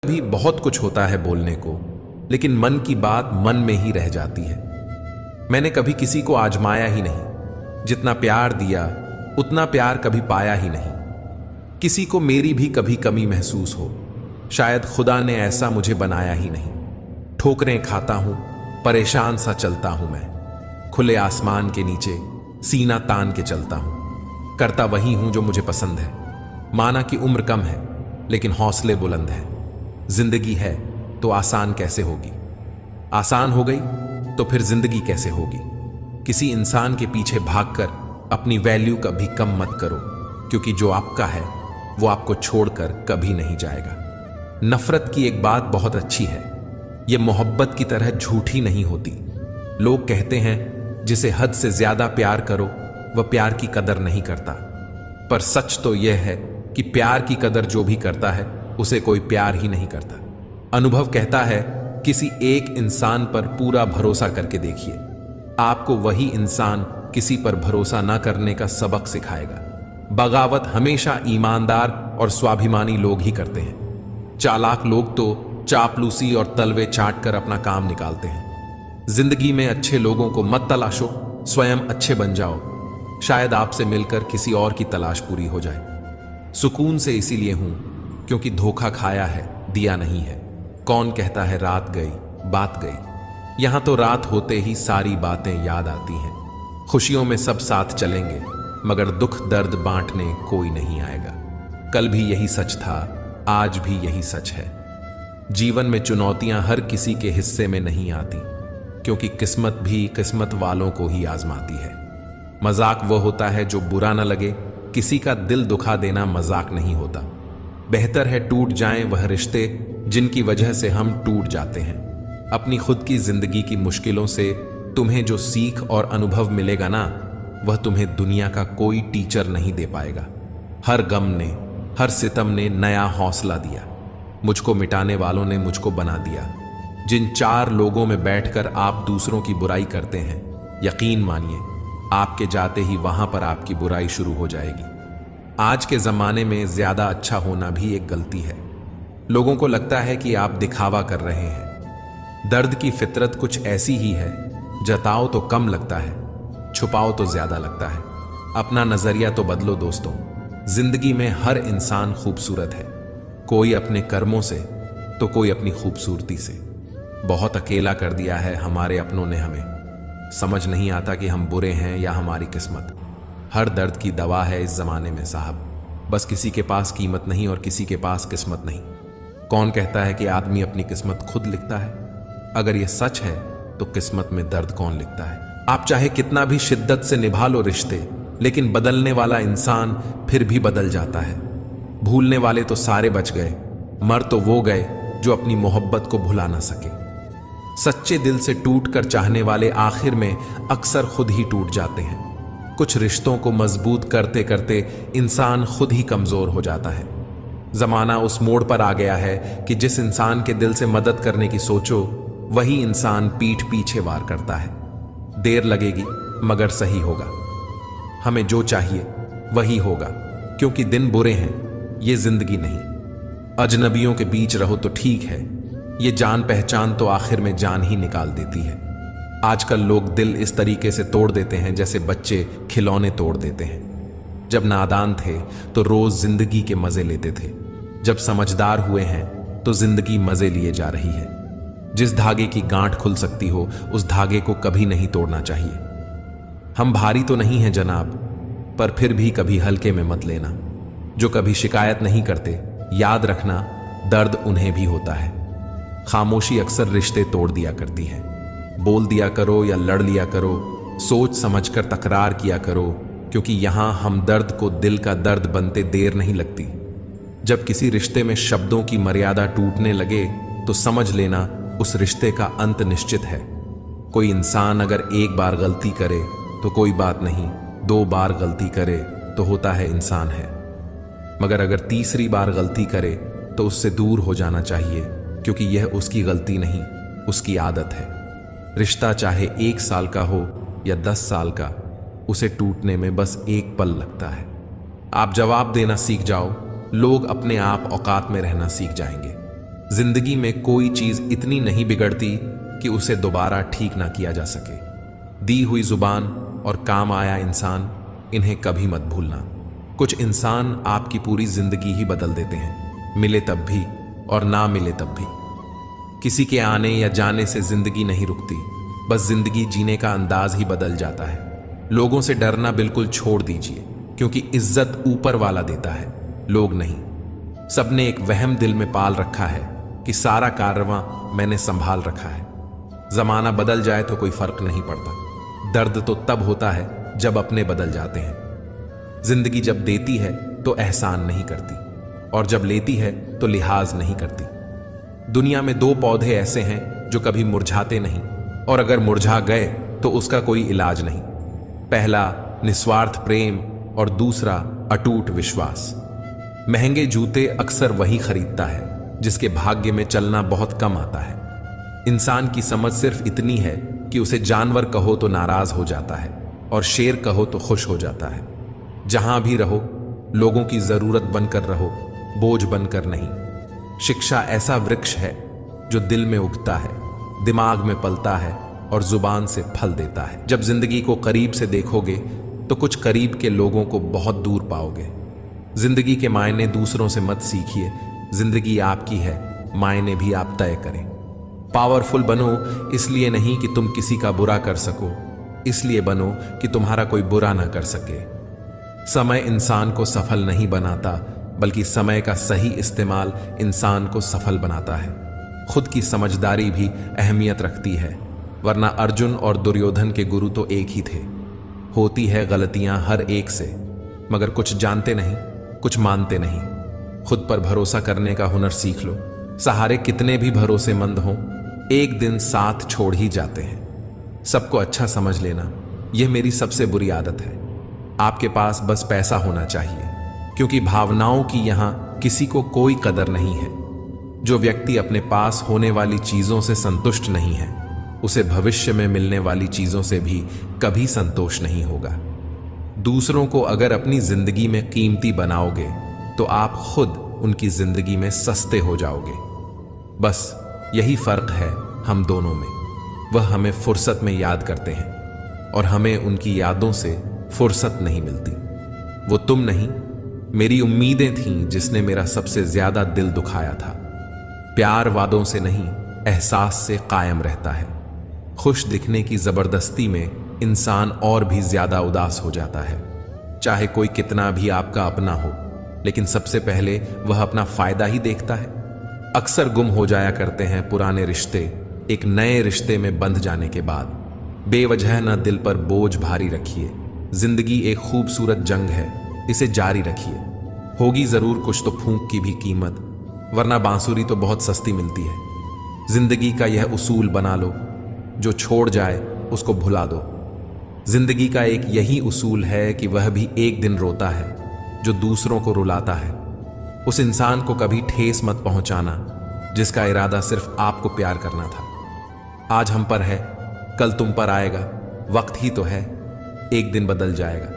भी बहुत कुछ होता है बोलने को, लेकिन मन की बात मन में ही रह जाती है। मैंने कभी किसी को आजमाया ही नहीं, जितना प्यार दिया उतना प्यार कभी पाया ही नहीं। किसी को मेरी भी कभी कमी महसूस हो, शायद खुदा ने ऐसा मुझे बनाया ही नहीं। ठोकरें खाता हूं, परेशान सा चलता हूं मैं, खुले आसमान के नीचे सीना तान के चलता हूं। करता वही हूं जो मुझे पसंद है। माना कि उम्र कम है लेकिन हौसले बुलंद है। जिंदगी है तो आसान कैसे होगी, आसान हो गई तो फिर जिंदगी कैसे होगी। किसी इंसान के पीछे भागकर अपनी वैल्यू कभी कम मत करो, क्योंकि जो आपका है वो आपको छोड़कर कभी नहीं जाएगा। नफरत की एक बात बहुत अच्छी है, ये मोहब्बत की तरह झूठी नहीं होती। लोग कहते हैं जिसे हद से ज्यादा प्यार करो वह प्यार की कदर नहीं करता, पर सच तो यह है कि प्यार की कदर जो भी करता है उसे कोई प्यार ही नहीं करता। अनुभव कहता है किसी एक इंसान पर पूरा भरोसा करके देखिए, आपको वही इंसान किसी पर भरोसा ना करने का सबक सिखाएगा। बगावत हमेशा ईमानदार और स्वाभिमानी लोग ही करते हैं। चालाक लोग तो चापलूसी और तलवे चाट कर अपना काम निकालते हैं। जिंदगी में अच्छे लोगों को मत तलाशो, स्वयं अच्छे बन जाओ, शायद आपसे मिलकर किसी और की तलाश पूरी हो जाए। सुकून से इसीलिए हूं क्योंकि धोखा खाया है, दिया नहीं है। कौन कहता है रात गई बात गई, यहां तो रात होते ही सारी बातें याद आती हैं। खुशियों में सब साथ चलेंगे मगर दुख दर्द बांटने कोई नहीं आएगा। कल भी यही सच था, आज भी यही सच है। जीवन में चुनौतियां हर किसी के हिस्से में नहीं आती, क्योंकि किस्मत भी किस्मत वालों को ही आजमाती है। मजाक वो होता है जो बुरा न लगे, किसी का दिल दुखा देना मजाक नहीं होता। बेहतर है टूट जाएं वह रिश्ते जिनकी वजह से हम टूट जाते हैं। अपनी खुद की जिंदगी की मुश्किलों से तुम्हें जो सीख और अनुभव मिलेगा ना, वह तुम्हें दुनिया का कोई टीचर नहीं दे पाएगा। हर गम ने, हर सितम ने नया हौसला दिया। मुझको मिटाने वालों ने मुझको बना दिया। जिन चार लोगों में बैठकर आप दूसरों की बुराई करते हैं, यकीन मानिए आपके जाते ही वहां पर आपकी बुराई शुरू हो जाएगी। आज के जमाने में ज्यादा अच्छा होना भी एक गलती है। लोगों को लगता है कि आप दिखावा कर रहे हैं। दर्द की फितरत कुछ ऐसी ही है, जताओ तो कम लगता है, छुपाओ तो ज्यादा लगता है। अपना नजरिया तो बदलो दोस्तों। जिंदगी में हर इंसान खूबसूरत है, कोई अपने कर्मों से तो कोई अपनी खूबसूरती से। बहुत अकेला कर दिया है हमारे अपनों ने हमें। समझ नहीं आता कि हम बुरे हैं या हमारी किस्मत। हर दर्द की दवा है इस जमाने में साहब, बस किसी के पास कीमत नहीं और किसी के पास किस्मत नहीं। कौन कहता है कि आदमी अपनी किस्मत खुद लिखता है? अगर यह सच है तो किस्मत में दर्द कौन लिखता है? आप चाहे कितना भी शिद्दत से निभा लो रिश्ते, लेकिन बदलने वाला इंसान फिर भी बदल जाता है। भूलने वाले तो सारे बच गए, मर तो वो गए जो अपनी मोहब्बत को भुला ना सके। सच्चे दिल से टूट कर चाहने वाले आखिर में अक्सर खुद ही टूट जाते हैं। कुछ रिश्तों को मजबूत करते करते इंसान खुद ही कमजोर हो जाता है। जमाना उस मोड़ पर आ गया है कि जिस इंसान के दिल से मदद करने की सोचो, वही इंसान पीठ पीछे वार करता है। देर लगेगी मगर सही होगा। हमें जो चाहिए वही होगा, क्योंकि दिन बुरे हैं, ये जिंदगी नहीं। अजनबियों के बीच रहो तो ठीक है, ये जान पहचान तो आखिर में जान ही निकाल देती है। आजकल लोग दिल इस तरीके से तोड़ देते हैं जैसे बच्चे खिलौने तोड़ देते हैं। जब नादान थे तो रोज जिंदगी के मजे लेते थे, जब समझदार हुए हैं तो जिंदगी मजे लिए जा रही है। जिस धागे की गांठ खुल सकती हो उस धागे को कभी नहीं तोड़ना चाहिए। हम भारी तो नहीं हैं जनाब, पर फिर भी कभी हल्के में मत लेना। जो कभी शिकायत नहीं करते, याद रखना दर्द उन्हें भी होता है। खामोशी अक्सर रिश्ते तोड़ दिया करती है। बोल दिया करो या लड़ लिया करो, सोच समझकर तकरार किया करो, क्योंकि यहां हम दर्द को दिल का दर्द बनते देर नहीं लगती। जब किसी रिश्ते में शब्दों की मर्यादा टूटने लगे तो समझ लेना उस रिश्ते का अंत निश्चित है। कोई इंसान अगर एक बार गलती करे तो कोई बात नहीं, 2 बार गलती करे तो होता है इंसान है, मगर अगर तीसरी बार गलती करे तो उससे दूर हो जाना चाहिए, क्योंकि यह उसकी गलती नहीं, उसकी आदत है। रिश्ता चाहे 1 साल का हो या 10 साल का, उसे टूटने में बस एक पल लगता है। आप जवाब देना सीख जाओ, लोग अपने आप औकात में रहना सीख जाएंगे। जिंदगी में कोई चीज इतनी नहीं बिगड़ती कि उसे दोबारा ठीक ना किया जा सके। दी हुई जुबान और काम आया इंसान, इन्हें कभी मत भूलना। कुछ इंसान आपकी पूरी जिंदगी ही बदल देते हैं, मिले तब भी और ना मिले तब भी। किसी के आने या जाने से जिंदगी नहीं रुकती, बस जिंदगी जीने का अंदाज ही बदल जाता है। लोगों से डरना बिल्कुल छोड़ दीजिए, क्योंकि इज्जत ऊपर वाला देता है, लोग नहीं। सबने एक वहम दिल में पाल रखा है कि सारा कारवां मैंने संभाल रखा है। जमाना बदल जाए तो कोई फर्क नहीं पड़ता। दर्द तो तब होता है जब अपने बदल जाते हैं। जिंदगी जब देती है तो एहसान नहीं करती, और जब लेती है तो लिहाज नहीं करती। दुनिया में दो पौधे ऐसे हैं जो कभी मुरझाते नहीं, और अगर मुरझा गए तो उसका कोई इलाज नहीं। पहला निस्वार्थ प्रेम और दूसरा अटूट विश्वास। महंगे जूते अक्सर वही खरीदता है जिसके भाग्य में चलना बहुत कम आता है। इंसान की समझ सिर्फ इतनी है कि उसे जानवर कहो तो नाराज हो जाता है और शेर कहो तो खुश हो जाता है। जहां भी रहो लोगों की जरूरत बनकर रहो, बोझ बनकर नहीं। शिक्षा ऐसा वृक्ष है जो दिल में उगता है, दिमाग में पलता है और जुबान से फल देता है। जब जिंदगी को करीब से देखोगे तो कुछ करीब के लोगों को बहुत दूर पाओगे। जिंदगी के मायने दूसरों से मत सीखिए, जिंदगी आपकी है, मायने भी आप तय करें। पावरफुल बनो इसलिए नहीं कि तुम किसी का बुरा कर सको, इसलिए बनो कि तुम्हारा कोई बुरा ना कर सके। समय इंसान को सफल नहीं बनाता, बल्कि समय का सही इस्तेमाल इंसान को सफल बनाता है। खुद की समझदारी भी अहमियत रखती है, वरना अर्जुन और दुर्योधन के गुरु तो एक ही थे। होती है गलतियां हर एक से, मगर कुछ जानते नहीं, कुछ मानते नहीं। खुद पर भरोसा करने का हुनर सीख लो। सहारे कितने भी भरोसेमंद हों, एक दिन साथ छोड़ ही जाते हैं। सबको अच्छा समझ लेना, यह मेरी सबसे बुरी आदत है। आपके पास बस पैसा होना चाहिए, क्योंकि भावनाओं की यहां किसी को कोई कदर नहीं है। जो व्यक्ति अपने पास होने वाली चीजों से संतुष्ट नहीं है, उसे भविष्य में मिलने वाली चीजों से भी कभी संतोष नहीं होगा। दूसरों को अगर अपनी जिंदगी में कीमती बनाओगे तो आप खुद उनकी जिंदगी में सस्ते हो जाओगे। बस यही फर्क है हम दोनों में। वह हमें फुर्सत में याद करते हैं और हमें उनकी यादों से फुर्सत नहीं मिलती। वो तुम नहीं, मेरी उम्मीदें थीं जिसने मेरा सबसे ज्यादा दिल दुखाया था। प्यार वादों से नहीं, एहसास से कायम रहता है। खुश दिखने की जबरदस्ती में इंसान और भी ज्यादा उदास हो जाता है। चाहे कोई कितना भी आपका अपना हो, लेकिन सबसे पहले वह अपना फायदा ही देखता है। अक्सर गुम हो जाया करते हैं पुराने रिश्ते एक नए रिश्ते में बंध जाने के बाद। बेवजह न दिल पर बोझ भारी रखिए। जिंदगी एक खूबसूरत जंग है, इसे जारी रखिए। होगी जरूर कुछ तो फूंक की भी कीमत, वरना बांसुरी तो बहुत सस्ती मिलती है। जिंदगी का यह उसूल बना लो, जो छोड़ जाए उसको भुला दो। जिंदगी का एक यही उसूल है कि वह भी एक दिन रोता है जो दूसरों को रुलाता है। उस इंसान को कभी ठेस मत पहुंचाना जिसका इरादा सिर्फ आपको प्यार करना था। आज हम पर है, कल तुम पर आएगा। वक्त ही तो है, एक दिन बदल जाएगा।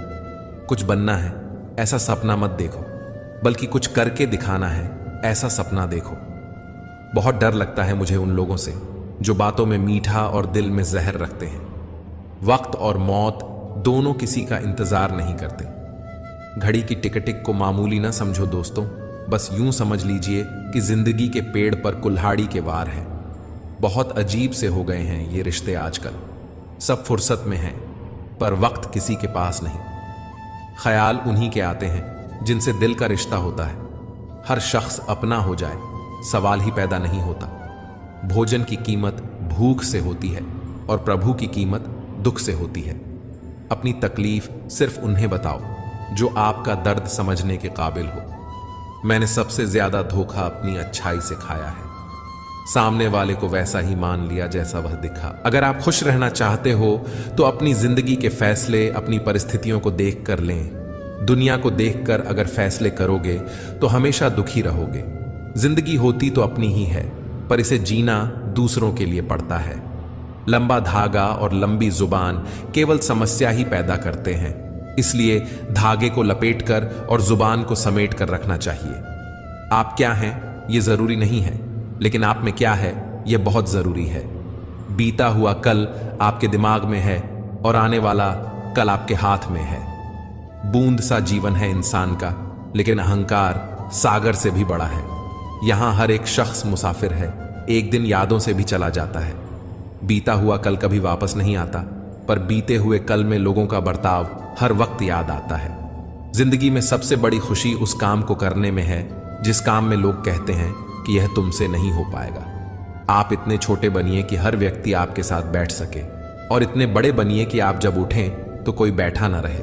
कुछ बनना है ऐसा सपना मत देखो, बल्कि कुछ करके दिखाना है ऐसा सपना देखो। बहुत डर लगता है मुझे उन लोगों से जो बातों में मीठा और दिल में जहर रखते हैं। वक्त और मौत दोनों किसी का इंतजार नहीं करते। घड़ी की टिक टिक को मामूली ना समझो दोस्तों, बस यूं समझ लीजिए कि जिंदगी के पेड़ पर कुल्हाड़ी के वार हैं। बहुत अजीब से हो गए हैं ये रिश्ते आजकल। सब फुर्सत में हैं, पर वक्त किसी के पास नहीं। ख्याल उन्हीं के आते हैं जिनसे दिल का रिश्ता होता है। हर शख्स अपना हो जाए, सवाल ही पैदा नहीं होता। भोजन की कीमत भूख से होती है और प्रभु की कीमत दुख से होती है। अपनी तकलीफ सिर्फ उन्हें बताओ जो आपका दर्द समझने के काबिल हो। मैंने सबसे ज्यादा धोखा अपनी अच्छाई से खाया है। सामने वाले को वैसा ही मान लिया जैसा वह दिखा। अगर आप खुश रहना चाहते हो तो अपनी जिंदगी के फैसले अपनी परिस्थितियों को देख कर लें। दुनिया को देखकर अगर फैसले करोगे तो हमेशा दुखी रहोगे। जिंदगी होती तो अपनी ही है, पर इसे जीना दूसरों के लिए पड़ता है। लंबा धागा और लंबी जुबान केवल समस्या ही पैदा करते हैं, इसलिए धागे को लपेटकर और जुबान को समेट कर रखना चाहिए। आप क्या हैं ये जरूरी नहीं है, लेकिन आप में क्या है यह बहुत जरूरी है। बीता हुआ कल आपके दिमाग में है और आने वाला कल आपके हाथ में है। बूंद सा जीवन है इंसान का, लेकिन अहंकार सागर से भी बड़ा है। यहां हर एक शख्स मुसाफिर है, एक दिन यादों से भी चला जाता है। बीता हुआ कल कभी वापस नहीं आता, पर बीते हुए कल में लोगों का बर्ताव हर वक्त याद आता है। जिंदगी में सबसे बड़ी खुशी उस काम को करने में है जिस काम में लोग कहते हैं कि यह तुमसे नहीं हो पाएगा। आप इतने छोटे बनिए कि हर व्यक्ति आपके साथ बैठ सके, और इतने बड़े बनिए कि आप जब उठें तो कोई बैठा ना रहे।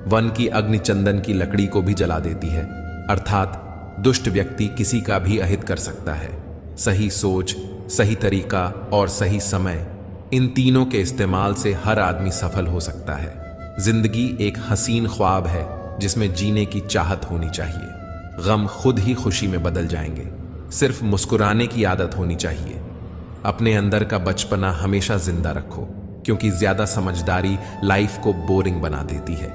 वन की अग्नि चंदन की लकड़ी को भी जला देती है, अर्थात दुष्ट व्यक्ति किसी का भी अहित कर सकता है। सही सोच, सही तरीका और सही समय, इन तीनों के इस्तेमाल से हर आदमी सफल हो सकता है। जिंदगी एक हसीन ख्वाब है जिसमें जीने की चाहत होनी चाहिए। गम खुद ही खुशी में बदल जाएंगे, सिर्फ मुस्कुराने की आदत होनी चाहिए। अपने अंदर का बचपना हमेशा जिंदा रखो, क्योंकि ज्यादा समझदारी लाइफ को बोरिंग बना देती है।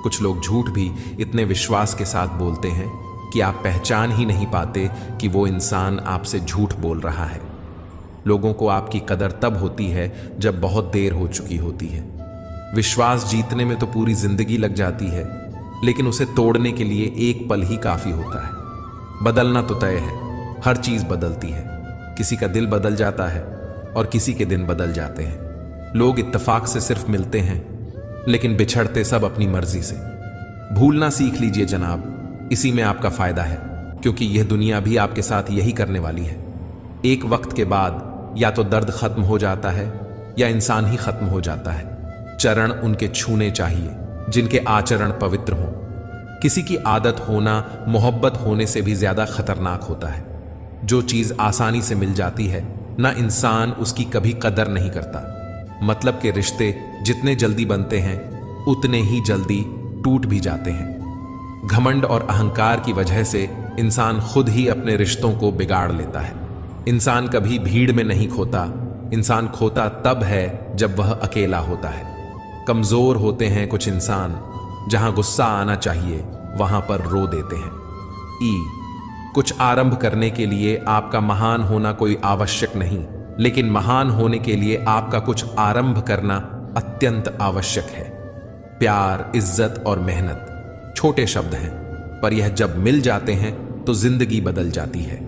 कुछ लोग झूठ भी इतने विश्वास के साथ बोलते हैं कि आप पहचान ही नहीं पाते कि वो इंसान आपसे झूठ बोल रहा है। लोगों को आपकी कदर तब होती है जब बहुत देर हो चुकी होती है। विश्वास जीतने में तो पूरी जिंदगी लग जाती है, लेकिन उसे तोड़ने के लिए एक पल ही काफी होता है। बदलना तो तय है, हर चीज बदलती है। किसी का दिल बदल जाता है और किसी के दिन बदल जाते हैं। लोग इत्तेफाक से सिर्फ मिलते हैं, लेकिन बिछड़ते सब अपनी मर्जी से। भूलना सीख लीजिए जनाब, इसी में आपका फायदा है, क्योंकि यह दुनिया भी आपके साथ यही करने वाली है। एक वक्त के बाद या तो दर्द खत्म हो जाता है या इंसान ही खत्म हो जाता है। चरण उनके छूने चाहिए जिनके आचरण पवित्र हों। किसी की आदत होना मोहब्बत होने से भी ज्यादा खतरनाक होता है। जो चीज आसानी से मिल जाती है ना, इंसान उसकी कभी कदर नहीं करता। मतलब के रिश्ते जितने जल्दी बनते हैं उतने ही जल्दी टूट भी जाते हैं। घमंड और अहंकार की वजह से इंसान खुद ही अपने रिश्तों को बिगाड़ लेता है। इंसान कभी भीड़ में नहीं खोता, इंसान खोता तब है जब वह अकेला होता है। कमजोर होते हैं कुछ इंसान, जहां गुस्सा आना चाहिए वहां पर रो देते हैं। कुछ आरंभ करने के लिए आपका महान होना कोई आवश्यक नहीं, लेकिन महान होने के लिए आपका कुछ आरंभ करना अत्यंत आवश्यक है। प्यार, इज्जत और मेहनत छोटे शब्द हैं, पर यह जब मिल जाते हैं तो जिंदगी बदल जाती है।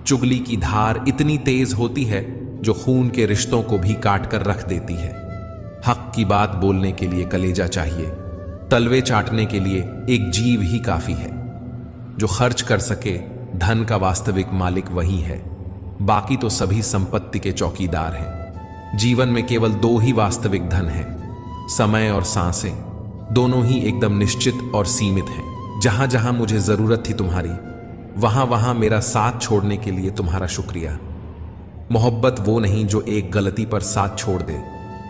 चुगली की धार इतनी तेज होती है जो खून के रिश्तों को भी काट कर रख देती है। हक की बात बोलने के लिए कलेजा चाहिए, तलवे चाटने के लिए एक जीव ही काफी है। जो खर्च कर सके धन का वास्तविक मालिक वही है, बाकी तो सभी संपत्ति के चौकीदार हैं। जीवन में केवल दो ही वास्तविक धन हैं, समय और सांसें। दोनों ही एकदम निश्चित और सीमित हैं। जहां जहां मुझे जरूरत थी तुम्हारी, वहां वहां मेरा साथ छोड़ने के लिए तुम्हारा शुक्रिया। मोहब्बत वो नहीं जो एक गलती पर साथ छोड़ दे,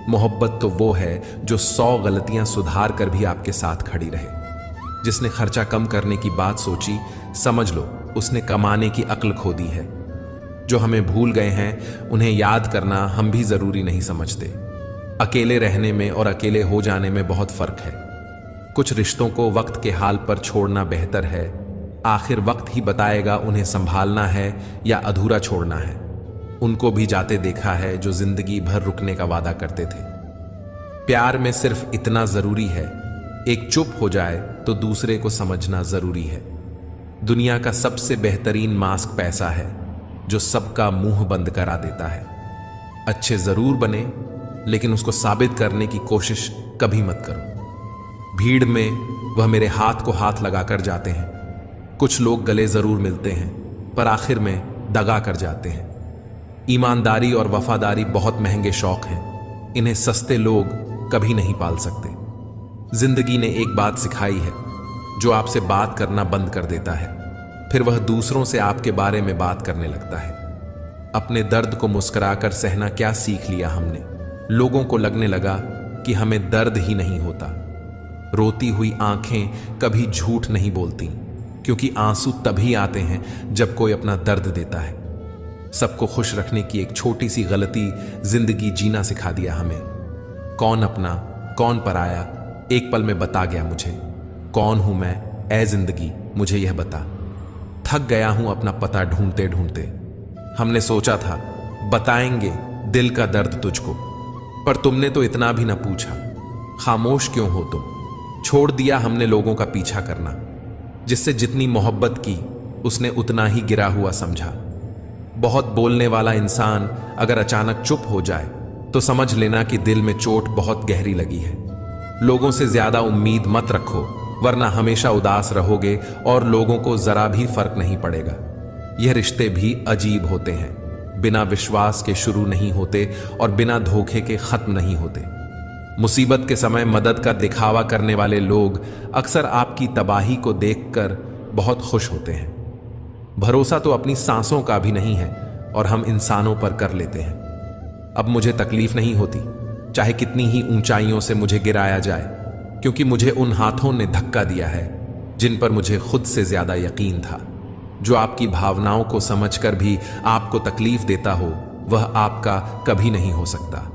मोहब्बत तो वो है जो 100 गलतियां सुधार कर भी आपके साथ खड़ी रहे। जिसने खर्चा कम करने की बात सोची, समझ लो उसने कमाने की अक्ल खो दी है। जो हमें भूल गए हैं उन्हें याद करना हम भी जरूरी नहीं समझते। अकेले रहने में और अकेले हो जाने में बहुत फर्क है। कुछ रिश्तों को वक्त के हाल पर छोड़ना बेहतर है। आखिर वक्त ही बताएगा उन्हें संभालना है या अधूरा छोड़ना है। उनको भी जाते देखा है जो जिंदगी भर रुकने का वादा करते थे। प्यार में सिर्फ इतना जरूरी है, एक चुप हो जाए तो दूसरे को समझना जरूरी है। दुनिया का सबसे बेहतरीन मास्क पैसा है, जो सबका मुंह बंद करा देता है। अच्छे जरूर बने, लेकिन उसको साबित करने की कोशिश कभी मत करो। भीड़ में वह मेरे हाथ को हाथ लगाकर जाते हैं। कुछ लोग गले जरूर मिलते हैं, पर आखिर में दगा कर जाते हैं। ईमानदारी और वफादारी बहुत महंगे शौक हैं, इन्हें सस्ते लोग कभी नहीं पाल सकते। जिंदगी ने एक बात सिखाई है, जो आपसे बात करना बंद कर देता है, फिर वह दूसरों से आपके बारे में बात करने लगता है। अपने दर्द को मुस्कुराकर सहना क्या सीख लिया हमने। लोगों को लगने लगा कि हमें दर्द ही नहीं होता। रोती हुई आंखें कभी झूठ नहीं बोलती, क्योंकि आंसू तभी आते हैं जब कोई अपना दर्द देता है। सबको खुश रखने की एक छोटी सी गलती जिंदगी जीना सिखा दिया हमें। कौन अपना कौन पराया एक पल में बता गया मुझे। कौन हूं मैं ए जिंदगी, मुझे यह बता। थक गया हूं अपना पता ढूंढते ढूंढते। हमने सोचा था बताएंगे दिल का दर्द तुझको, पर तुमने तो इतना भी ना पूछा। खामोश क्यों हो तुम? छोड़ दिया हमने लोगों का पीछा करना। जिससे जितनी मोहब्बत की उसने उतना ही गिरा हुआ समझा। बहुत बोलने वाला इंसान अगर अचानक चुप हो जाए तो समझ लेना कि दिल में चोट बहुत गहरी लगी है। लोगों से ज्यादा उम्मीद मत रखो, वरना हमेशा उदास रहोगे और लोगों को जरा भी फर्क नहीं पड़ेगा। यह रिश्ते भी अजीब होते हैं, बिना विश्वास के शुरू नहीं होते और बिना धोखे के खत्म नहीं होते। मुसीबत के समय मदद का दिखावा करने वाले लोग अक्सर आपकी तबाही को देखकर बहुत खुश होते हैं। भरोसा तो अपनी सांसों का भी नहीं है और हम इंसानों पर कर लेते हैं। अब मुझे तकलीफ नहीं होती चाहे कितनी ही ऊंचाइयों से मुझे गिराया जाए, क्योंकि मुझे उन हाथों ने धक्का दिया है जिन पर मुझे खुद से ज्यादा यकीन था। जो आपकी भावनाओं को समझकर भी आपको तकलीफ देता हो वह आपका कभी नहीं हो सकता।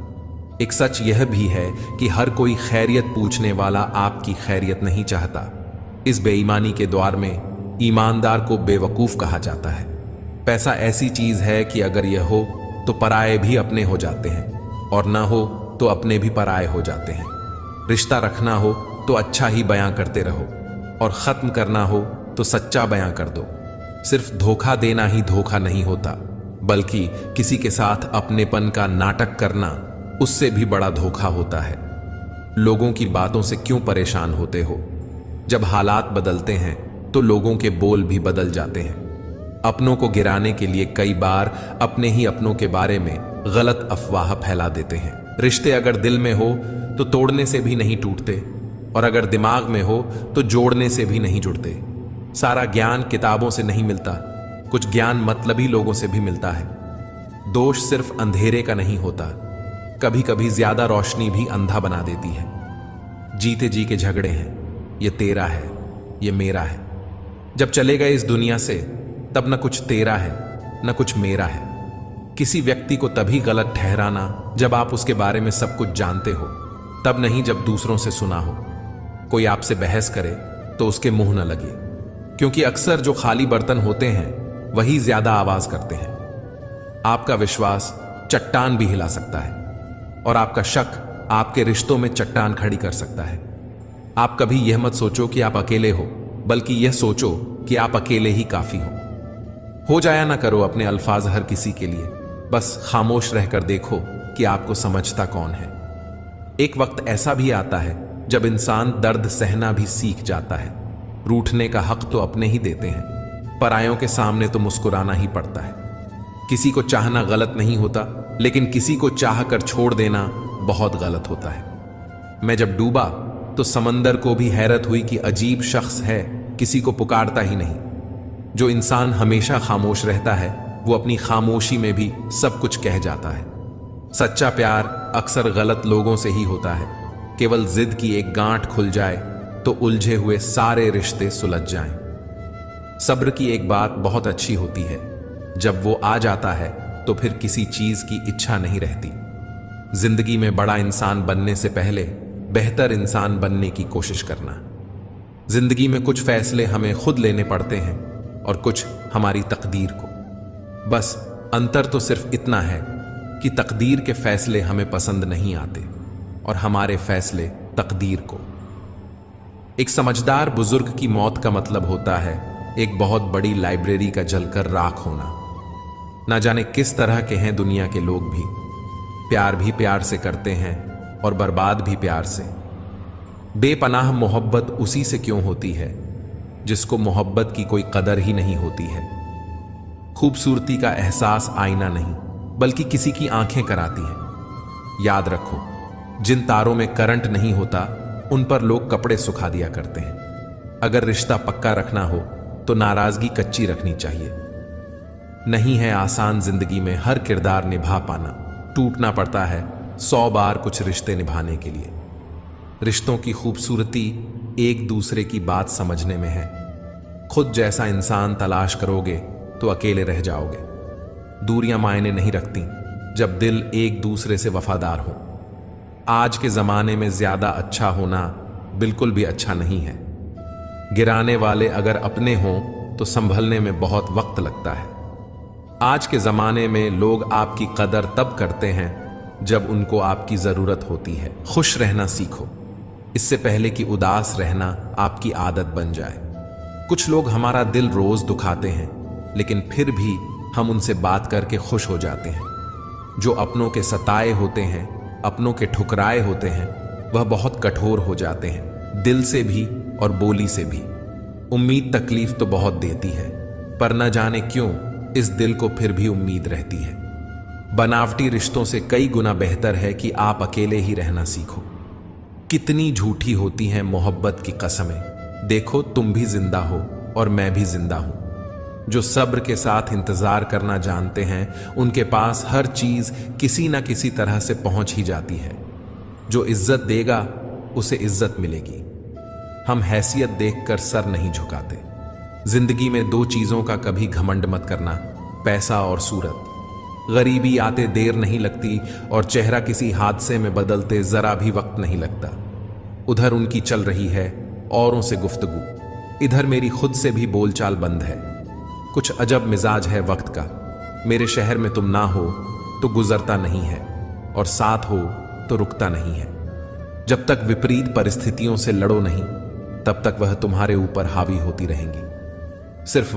एक सच यह भी है कि हर कोई खैरियत पूछने वाला आपकी खैरियत नहीं चाहता। इस बेईमानी के द्वार में ईमानदार को बेवकूफ कहा जाता है। पैसा ऐसी चीज है कि अगर यह हो तो पराये भी अपने हो जाते हैं, और ना हो तो अपने भी पराये हो जाते हैं। रिश्ता रखना हो तो अच्छा ही बयां करते रहो, और खत्म करना हो तो सच्चा बयां कर दो। सिर्फ धोखा देना ही धोखा नहीं होता, बल्कि किसी के साथ अपनेपन का नाटक करना उससे भी बड़ा धोखा होता है। लोगों की बातों से क्यों परेशान होते हो? जब हालात बदलते हैं तो लोगों के बोल भी बदल जाते हैं। अपनों को गिराने के लिए कई बार अपने ही अपनों के बारे में गलत अफवाह फैला देते हैं। रिश्ते अगर दिल में हो तो तोड़ने से भी नहीं टूटते, और अगर दिमाग में हो तो जोड़ने से भी नहीं जुड़ते। सारा ज्ञान किताबों से नहीं मिलता, कुछ ज्ञान मतलबी लोगों से भी मिलता है। दोष सिर्फ अंधेरे का नहीं होता, कभी कभी ज्यादा रोशनी भी अंधा बना देती है। जीते जी के झगड़े हैं, ये तेरा है, ये मेरा है। जब चले गए इस दुनिया से तब न कुछ तेरा है न कुछ मेरा है। किसी व्यक्ति को तभी गलत ठहराना जब आप उसके बारे में सब कुछ जानते हो, तब नहीं जब दूसरों से सुना हो। कोई आपसे बहस करे तो उसके मुंह न लगे, क्योंकि अक्सर जो खाली बर्तन होते हैं वही ज्यादा आवाज करते हैं। आपका विश्वास चट्टान भी हिला सकता है, और आपका शक आपके रिश्तों में चट्टान खड़ी कर सकता है। आप कभी यह मत सोचो कि आप अकेले हो, बल्कि यह सोचो कि आप अकेले ही काफी हो जाया ना करो अपने अल्फाज हर किसी के लिए। बस खामोश रहकर देखो कि आपको समझता कौन है। एक वक्त ऐसा भी आता है जब इंसान दर्द सहना भी सीख जाता है। रूठने का हक तो अपने ही देते हैं, परायों के सामने तो मुस्कुराना ही पड़ता है। किसी को चाहना गलत नहीं होता, लेकिन किसी को चाह कर छोड़ देना बहुत गलत होता है। मैं जब डूबा तो समंदर को भी हैरत हुई कि अजीब शख्स है, किसी को पुकारता ही नहीं। जो इंसान हमेशा खामोश रहता है वो अपनी खामोशी में भी सब कुछ कह जाता है। सच्चा प्यार अक्सर गलत लोगों से ही होता है। केवल जिद की एक गांठ खुल जाए तो उलझे हुए सारे रिश्ते सुलझ जाएं। सब्र की एक बात बहुत अच्छी होती है, जब वो आ जाता है तो फिर किसी चीज की इच्छा नहीं रहती। जिंदगी में बड़ा इंसान बनने से पहले बेहतर इंसान बनने की कोशिश करना। जिंदगी में कुछ फैसले हमें खुद लेने पड़ते हैं और कुछ हमारी तकदीर को। बस अंतर तो सिर्फ इतना है कि तकदीर के फैसले हमें पसंद नहीं आते और हमारे फैसले तकदीर को। एक समझदार बुजुर्ग की मौत का मतलब होता है एक बहुत बड़ी लाइब्रेरी का जलकर राख होना। ना जाने किस तरह के हैं दुनिया के लोग भी। प्यार भी प्यार से करते हैं और बर्बाद भी प्यार से। बेपनाह मोहब्बत उसी से क्यों होती है जिसको मोहब्बत की कोई कदर ही नहीं होती है। खूबसूरती का एहसास आईना नहीं बल्कि किसी की आंखें कराती हैं। याद रखो, जिन तारों में करंट नहीं होता उन पर लोग कपड़े सुखा दिया करते हैं। अगर रिश्ता पक्का रखना हो तो नाराजगी कच्ची रखनी चाहिए। नहीं है आसान जिंदगी में हर किरदार निभा पाना। टूटना पड़ता है 100 बार कुछ रिश्ते निभाने के लिए। रिश्तों की खूबसूरती एक दूसरे की बात समझने में है। खुद जैसा इंसान तलाश करोगे तो अकेले रह जाओगे। दूरियां मायने नहीं रखती जब दिल एक दूसरे से वफादार हो। आज के जमाने में ज्यादा अच्छा होना बिल्कुल भी अच्छा नहीं है। गिराने वाले अगर अपने हों तो संभलने में बहुत वक्त लगता है। आज के ज़माने में लोग आपकी कदर तब करते हैं जब उनको आपकी ज़रूरत होती है। खुश रहना सीखो, इससे पहले कि उदास रहना आपकी आदत बन जाए। कुछ लोग हमारा दिल रोज़ दुखाते हैं, लेकिन फिर भी हम उनसे बात करके खुश हो जाते हैं। जो अपनों के सताए होते हैं, अपनों के ठुकराए होते हैं, वह बहुत कठोर हो जाते हैं, दिल से भी और बोली से भी। उम्मीद तकलीफ तो बहुत देती है, पर न जाने क्यों इस दिल को फिर भी उम्मीद रहती है। बनावटी रिश्तों से कई गुना बेहतर है कि आप अकेले ही रहना सीखो। कितनी झूठी होती हैं मोहब्बत की कसमें। देखो, तुम भी जिंदा हो और मैं भी जिंदा हूं। जो सब्र के साथ इंतजार करना जानते हैं, उनके पास हर चीज किसी न किसी तरह से पहुंच ही जाती है। जो इज्जत देगा उसे इज्जत मिलेगी। हम हैसियत देखकर सर नहीं झुकाते। जिंदगी में दो चीजों का कभी घमंड मत करना, पैसा और सूरत। गरीबी आते देर नहीं लगती और चेहरा किसी हादसे में बदलते जरा भी वक्त नहीं लगता। उधर उनकी चल रही है औरों से गुफ्तगू, इधर मेरी खुद से भी बोलचाल बंद है। कुछ अजब मिजाज है वक्त का। मेरे शहर में तुम ना हो तो गुजरता नहीं है, और साथ हो तो रुकता नहीं है। जब तक विपरीत परिस्थितियों से लड़ो नहीं, तब तक वह तुम्हारे ऊपर हावी होती रहेंगी। सिर्फ